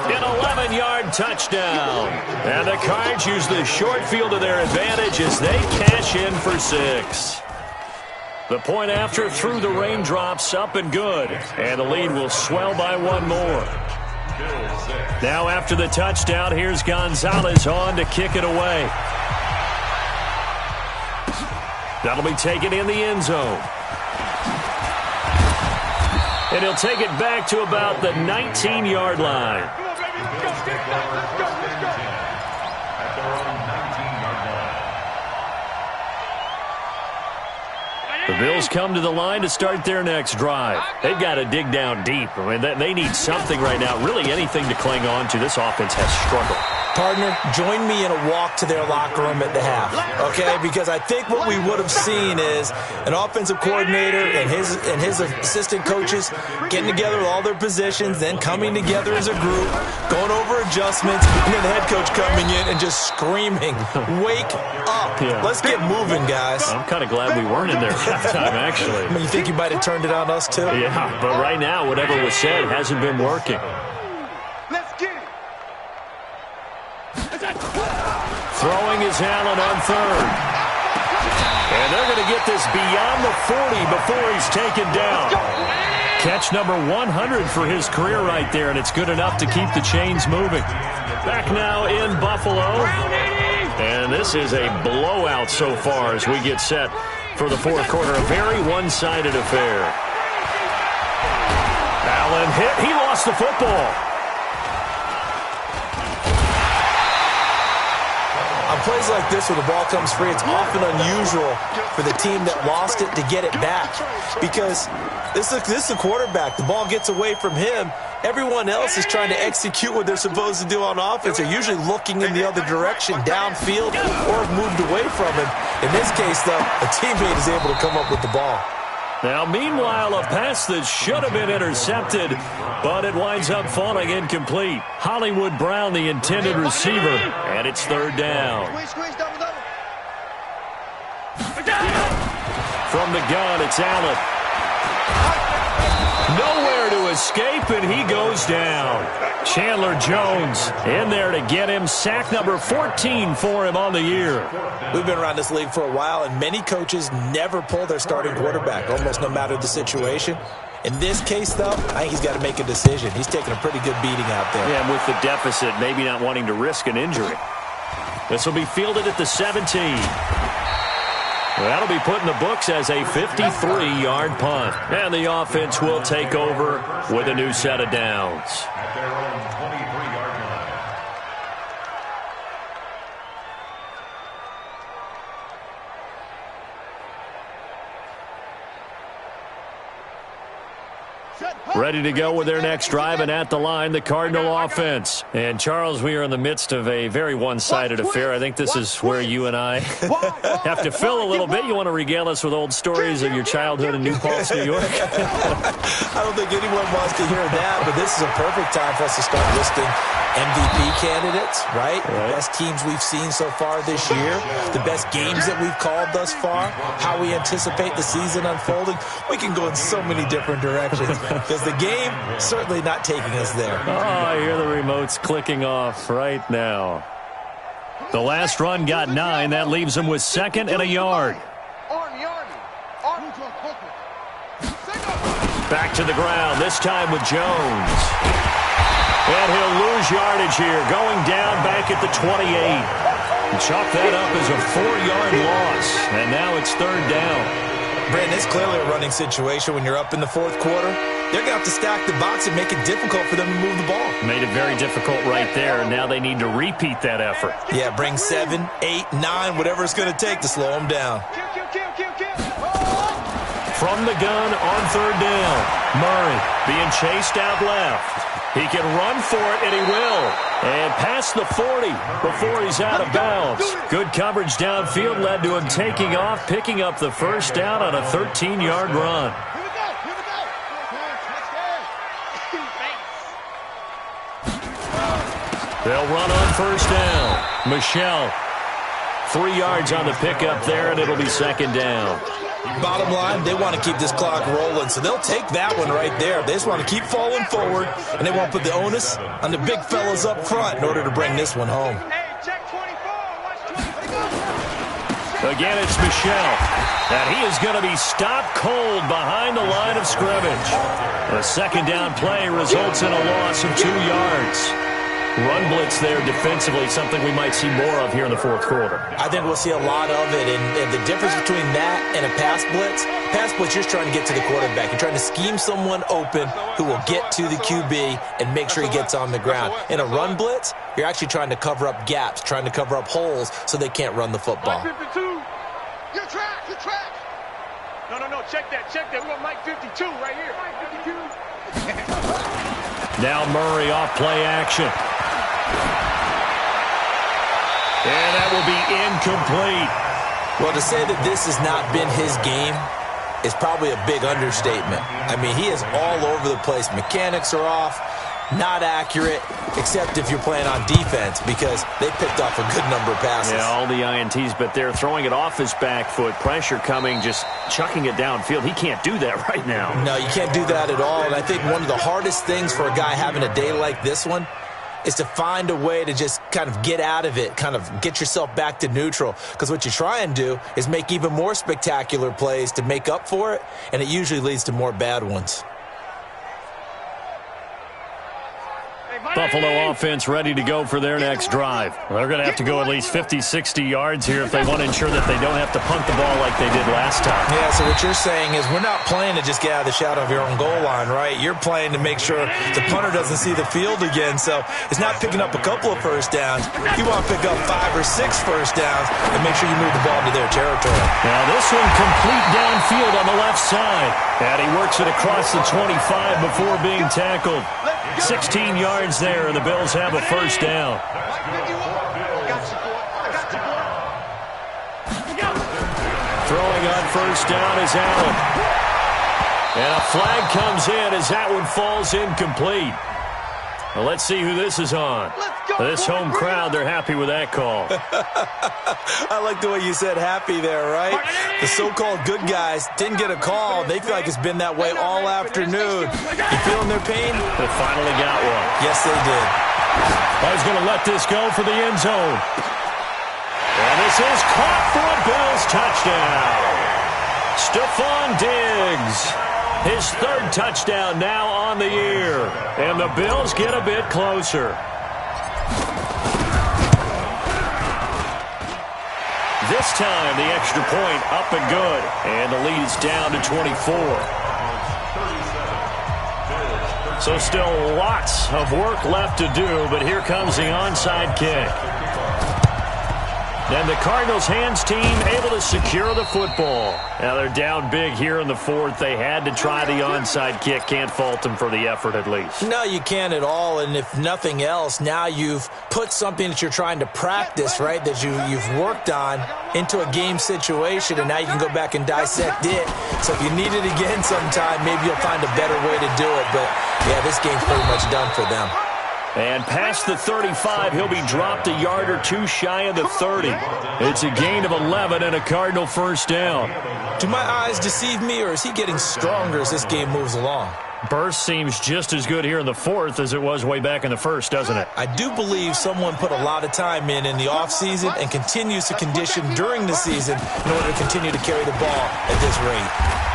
An 11-yard touchdown. And the Cards use the short field to their advantage as they cash in for 6. The point after through the raindrops, up and good. And the lead will swell by 1 more. Now after the touchdown, here's Gonzalez on to kick it away. That'll be taken in the end zone. And he'll take it back to about the 19-yard line. The Bills come to the line to start their next drive. They've got to dig down deep. I mean, they need something right now, really anything to cling on to. This offense has struggled. Partner, join me in a walk to their locker room at the half, okay? Because I think what we would have seen is an offensive coordinator and his assistant coaches getting together with all their positions, then coming together as a group, going over adjustments, and then the head coach coming in and just screaming, "Wake up. Yeah. Let's get moving, guys." I'm kind of glad we weren't in there at halftime, actually. I mean, you think you might have turned it on us, too? Yeah, but right now, whatever was said hasn't been working. Let's get it. Throwing is Allen on third. And they're going to get this beyond the 40 before he's taken down. Catch number 100 for his career right there, and it's good enough to keep the chains moving. Back now in Buffalo. And this is a blowout so far as we get set for the fourth quarter. A very one-sided affair. Allen hit. He lost the football. On plays like this where the ball comes free, it's often unusual for the team that lost it to get it back. Because this is the quarterback. The ball gets away from him. Everyone else is trying to execute what they're supposed to do on offense. They're usually looking in the other direction, downfield, or have moved away from him. In this case, though, a teammate is able to come up with the ball. Now, meanwhile, a pass that should have been intercepted, but it winds up falling incomplete. Hollywood Brown, the intended receiver, and it's third down. Squeeze, double. From the gun, it's Allen. Nowhere to escape, and he goes down. Chandler Jones in there to get him. Sack number 14 for him on the year. We've been around this league for a while, and many coaches never pull their starting quarterback, almost no matter the situation. In this case, though, I think he's got to make a decision. He's taking a pretty good beating out there. Yeah, and with the deficit, maybe not wanting to risk an injury. This will be fielded at the 17. Well, that'll be put in the books as a 53-yard punt. And the offense will take over with a new set of downs. At their own 23-yard line. Ready to go with their next drive, and at the line, the Cardinal offense. And, Charles, we are in the midst of a very one-sided affair. I think this is where you and I have to fill a little bit. You want to regale us with old stories of your childhood in New Paltz, New York? I don't think anyone wants to hear that, but this is a perfect time for us to start listing MVP candidates, right? The best teams we've seen so far this year, the best games that we've called thus far, how we anticipate the season unfolding. We can go in so many different directions because the game certainly not taking us there. Oh, I hear the remotes clicking off right now. The last run got 9. That leaves him with second and a yard. Back to the ground, this time with Jones. And he'll lose yardage here, going down back at the 28. Chalk that up as a 4-yard loss, and now it's third down. Brandon, it's clearly a running situation when you're up in the fourth quarter. They're going to have to stack the box and make it difficult for them to move the ball. Made it very difficult right there, and now they need to repeat that effort. Yeah, bring 7, 8, 9, whatever it's going to take to slow them down. From the gun on third down, Murray being chased out left. He can run for it, and he will. And past the 40 before he's out of bounds. Good coverage downfield led to him taking off, picking up the first down on a 13-yard run. They'll run on first down. Michelle, 3 yards on the pickup there, and it'll be second down. Bottom line, they want to keep this clock rolling, so they'll take that one right there. They just want to keep falling forward, and they won't put the onus on the big fellas up front in order to bring this one home. Again, it's Michelle, and he is going to be stopped cold behind the line of scrimmage. A second down play results in a loss of 2 yards. Run blitz there defensively, something we might see more of here in the fourth quarter. I think we'll see a lot of it, and the difference between that and a pass blitz, you're just trying to get to the quarterback. You're trying to scheme someone open who will get to the QB and make sure he gets on the ground. In a run blitz, you're actually trying to cover up gaps, trying to cover up holes so they can't run the football. Good track. No, check that. We want Mike 52 right here. Mike 52. Now Murray off play action. And that will be incomplete. Well, to say that this has not been his game is probably a big understatement. I mean, he is all over the place. Mechanics are off, not accurate, except if you're playing on defense because they picked off a good number of passes. Yeah, all the INTs, but they're throwing it off his back foot. Pressure coming, just chucking it downfield. He can't do that right now. No, you can't do that at all. And I think one of the hardest things for a guy having a day like this one is to find a way to just kind of get out of it, kind of get yourself back to neutral. Because what you try and do is make even more spectacular plays to make up for it, and it usually leads to more bad ones. Buffalo offense ready to go for their next drive. They're going to have to go at least 50, 60 yards here if they want to ensure that they don't have to punt the ball like they did last time. Yeah, so what you're saying is we're not playing to just get out of the shadow of your own goal line, right? You're playing to make sure the punter doesn't see the field again. So it's not picking up a couple of first downs. You want to pick up 5 or 6 first downs and make sure you move the ball into their territory. Now this one complete downfield on the left side. And he works it across the 25 before being tackled. 16 yards there, and the Bills have a first down. Throwing on first down is Allen. And a flag comes in as that one falls incomplete. Well, let's see who this is on. This home crowd, they're happy with that call. I like the way you said happy there, right? The so-called good guys didn't get a call. They feel like it's been that way all afternoon. You feeling their pain? They finally got one. Yes, they did. I was going to let this go for the end zone. And this is caught for a Bills touchdown. Stephon Diggs. His third touchdown now on the year. And the Bills get a bit closer. This time, the extra point up and good. And the lead is down to 24. So still lots of work left to do, but here comes the onside kick. And the Cardinals hands team able to secure the football. Now they're down big here in the fourth. They had to try the onside kick. Can't fault them for the effort at least. No, you can't at all. And if nothing else, now you've put something that you're trying to practice, right, that you've worked on into a game situation, and now you can go back and dissect it. So if you need it again sometime, maybe you'll find a better way to do it. But, yeah, this game's pretty much done for them. And past the 35, he'll be dropped a yard or two shy of the 30. It's a gain of 11 and a Cardinal first down. Do my eyes deceive me, or is he getting stronger as this game moves along? Burst seems just as good here in the fourth as it was way back in the first, doesn't it? I do believe someone put a lot of time in the offseason and continues to condition during the season in order to continue to carry the ball at this rate.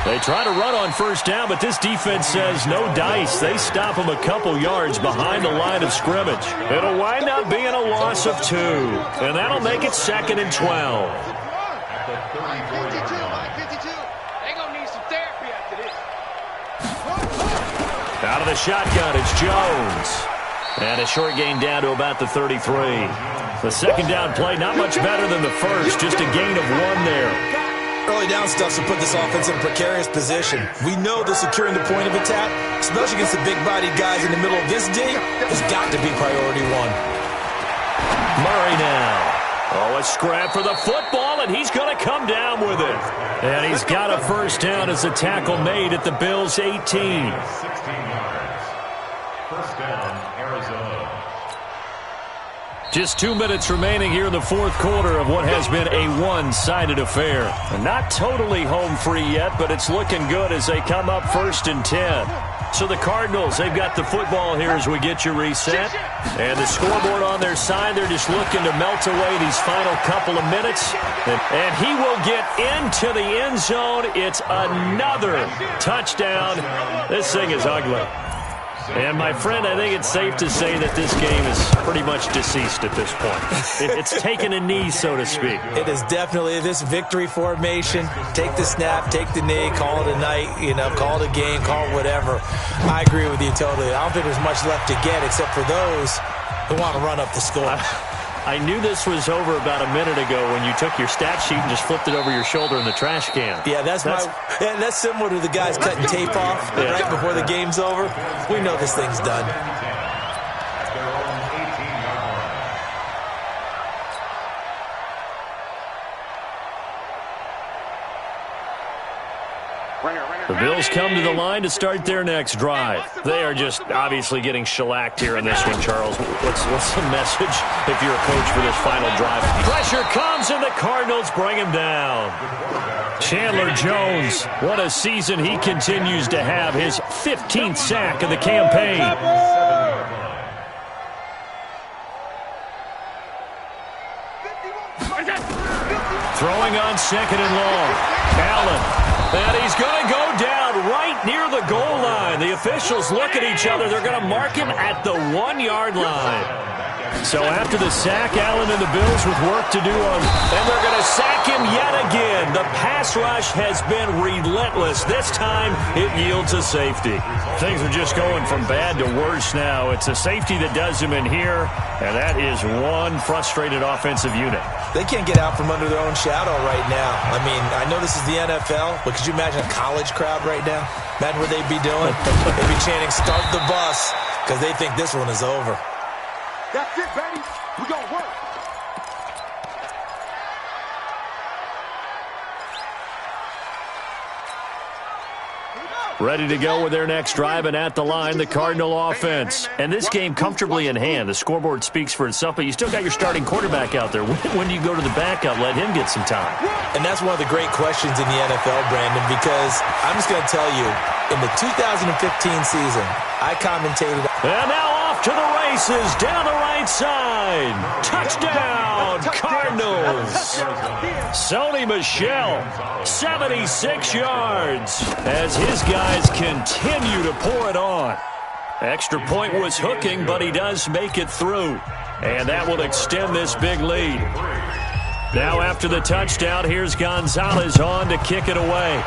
They try to run on first down, but this defense says no dice. They stop them a couple yards behind the line of scrimmage. It'll wind up being a loss of 2, and that'll make it 2nd and 12. Out of the shotgun, it's Jones. And a short gain down to about the 33. The second down play, not much better than the first, just a gain of 1 there. Early down stuff to put this offense in a precarious position. We know that securing the point of attack, especially against the big-bodied guys in the middle of this day, has got to be priority 1. Murray now. Oh, a scrap for the football, and he's going to come down with it. And he's got a first down as a tackle made at the Bills' 18. 16 yards. First down, Arizona. Just 2 minutes remaining here in the fourth quarter of what has been a one-sided affair. Not totally home free yet, but it's looking good as they come up 1st and 10. So the Cardinals, they've got the football here as we get you reset. And the scoreboard on their side, they're just looking to melt away these final couple of minutes. And he will get into the end zone. It's another touchdown. This thing is ugly. And, my friend, I think it's safe to say that this game is pretty much deceased at this point. It's taken a knee, so to speak. It is definitely this victory formation. Take the snap, take the knee, call it a night, call it a game, call it whatever. I agree with you totally. I don't think there's much left to get except for those who want to run up the score. I knew this was over about a minute ago when you took your stat sheet and just flipped it over your shoulder in the trash can. Yeah, that's similar to the guys cutting tape off right before the game's over. We know this thing's done. The Bills come to the line to start their next drive. They are just obviously getting shellacked here in this one, Charles. What's the message if you're a coach for this final drive? Pressure comes, and the Cardinals bring him down. Chandler Jones, what a season he continues to have. His 15th sack of the campaign. Throwing on second and long. Allen. And he's going to go down right near the goal line. The officials look at each other. They're going to mark him at the 1-yard line. So after the sack, Allen and the Bills with work to do on, and they're going to sack him yet again. The pass rush has been relentless. This time, it yields a safety. Things are just going from bad to worse now. It's a safety that does him in here, and that is one frustrated offensive unit. They can't get out from under their own shadow right now. I mean, I know this is the NFL, but could you imagine a college crowd right now? Imagine what they'd be doing. They'd be chanting, "Start the bus," because they think this one is over. That's it, baby. We gonna work. Ready to go with their next drive, and at the line, the Cardinal offense. And this game comfortably in hand. The scoreboard speaks for itself, but you still got your starting quarterback out there. When do you go to the backup, let him get some time? And that's one of the great questions in the NFL, Brandon, because I'm just going to tell you, in the 2015 season, I commentated. And now off to the races, down the right side. Touchdown, Cardinals. Sony Michel, 76 yards, as his guys continue to pour it on. Extra point was hooking, but he does make it through. And that will extend this big lead. Now after the touchdown, here's Gonzalez on to kick it away.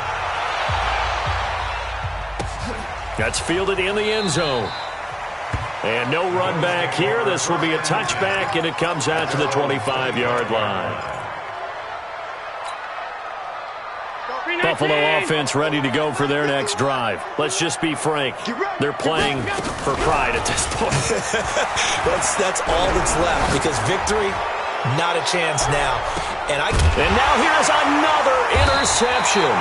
That's fielded in the end zone. And no run back here. This will be a touchback, and it comes out to the 25-yard line. Buffalo offense ready to go for their next drive. Let's just be frank. They're playing for pride at this point. That's all that's left, because victory, not a chance now. And now here's another interception.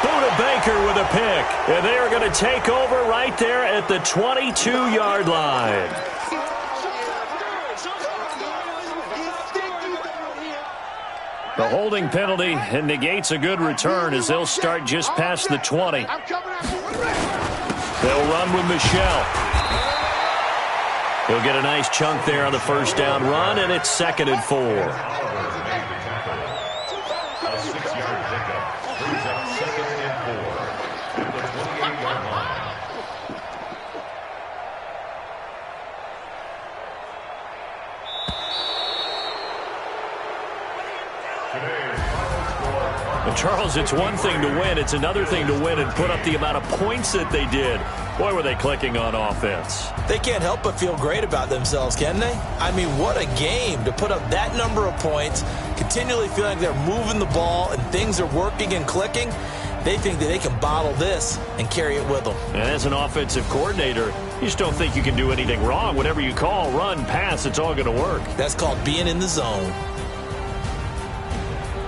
Buda Baker with a pick. And they are going to take over right there at the 22-yard line. The holding penalty negates a good return as they'll start just past the 20. They'll run with Michel. He'll get a nice chunk there on the first down run, and it's 2nd and 4. Charles, it's one thing to win. It's another thing to win and put up the amount of points that they did. Boy, were they clicking on offense. They can't help but feel great about themselves, can they? I mean, what a game to put up that number of points, continually feeling like they're moving the ball and things are working and clicking. They think that they can bottle this and carry it with them. And as an offensive coordinator, you just don't think you can do anything wrong. Whatever you call, run, pass, it's all going to work. That's called being in the zone.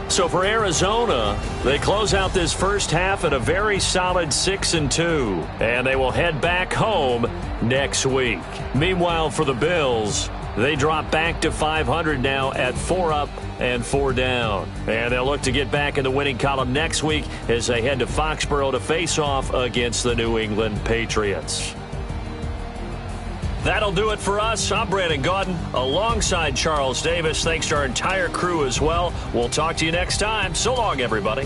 So for Arizona, they close out this first half at a very solid 6-2, and they will head back home next week. Meanwhile, for the Bills, they drop back to 500 now at 4 up and 4 down. And they'll look to get back in the winning column next week as they head to Foxborough to face off against the New England Patriots. That'll do it for us. I'm Brandon Gaudin alongside Charles Davis. Thanks to our entire crew as well. We'll talk to you next time. So long, everybody.